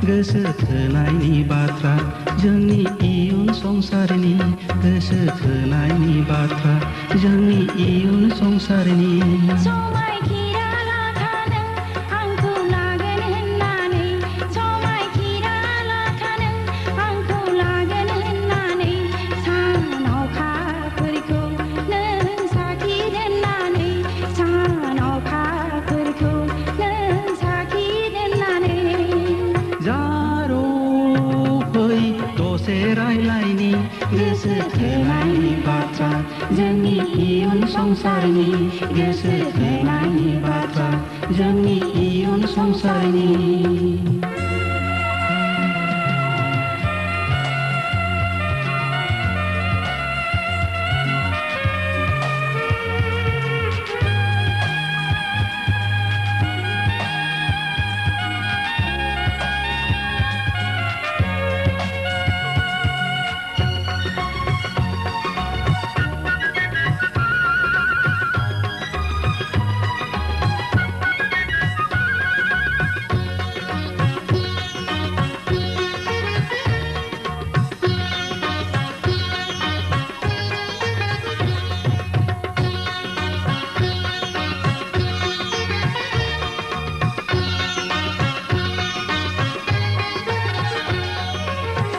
गोसो थोनायनि बाथ्रा जोंनि इयुन संसारनि गोसो थोनायनि बाथ्रा जोंनि इयुन संसारनि समायखिरा लाखादों आंखौ लागोन होननानै समायखिरा लाखादों आंखौ लागोन होननानै सान अखाफोरखौ नों साखि दोननानै सान अखाफोरखौ नों साखि दोननानै जारो फै दसे रायलायनि गोसो थोनायनि बाथ्रा जोंनि इयुन संसारनि गोसो थोनायनि बाथ्रा जोंनि इयुन संसारनि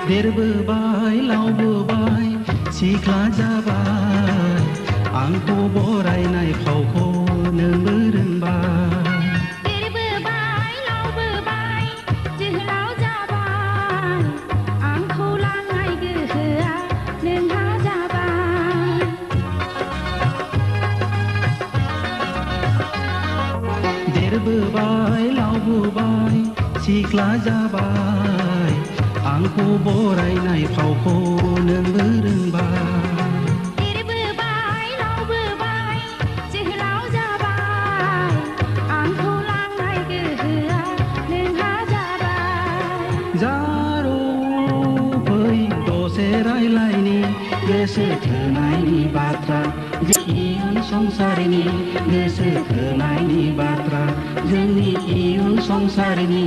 देरबोबाय लावबोबाय सिख्ला जाबाय आंखौ बरायनाय फावखौ नोंबो रोंबाय देरबोबाय लावबोबाय जोहोलाव जाबाय आंखौ लांनाय गोहोआ नोंहा जाबाय देरबोबाय लावबोबाय सिख्ला जाबाय आंखौ बरायनाय फावखौ नोंबो रोंबाय देरबोबाय लावबोबाय जोहोलाव जाबाय आंखौ लांनाय गोहोआ नोंहा जाबाय जारो फै दसे रायलायनि गोसो थोनायनि बाथ्रा इयुन संसारनि गोसो थोनायनि बाथ्रा जोंनि इयुन संसारनि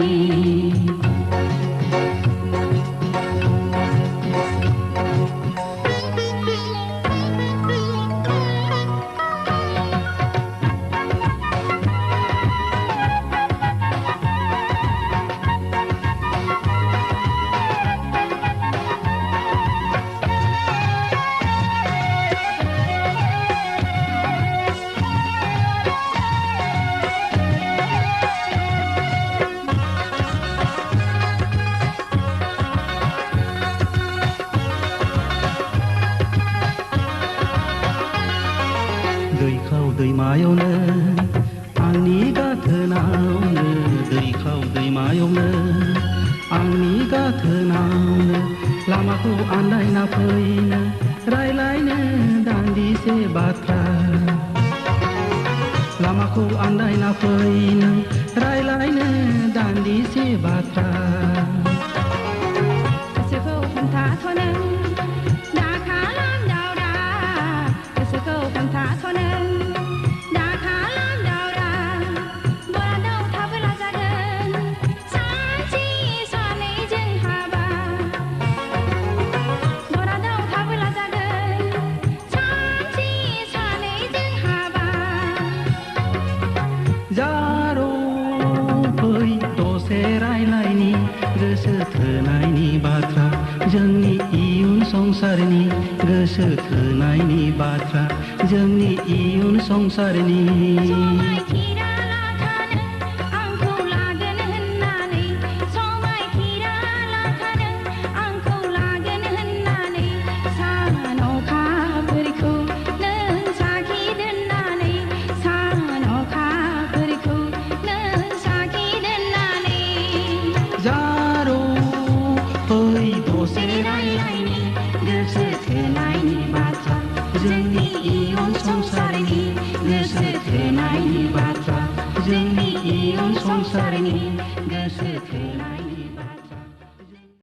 दैखाव दैमायावनो आंनि गाथोनावनो दैखाव दैमायावनो आंनि गाथोनावनो लामाखौ आन्दायना फैनो रायलायनो दान्दिसे बाथ्रा लामाखौ आन्दायना फैनो रायलायनो दान्दिसे बाथ्रा गोसोखौ खोन्थाथ' नों दा खालाम दावरा गोसोखौ खोन्थाथ' नों दा खालाम दावरा बरादाव थाबोला जागोन सानसे सानैजों हाबा बरादाव थाबोला जागोन सानसे सानैजों हाबा जारो फै दसे रायलायनि गोसो थोनायनि बाथ्रा जोंनि इयुन संसारनि गोसो थोनायनि बाथ्रा जोंनि इयुन संसारनि समायखिरा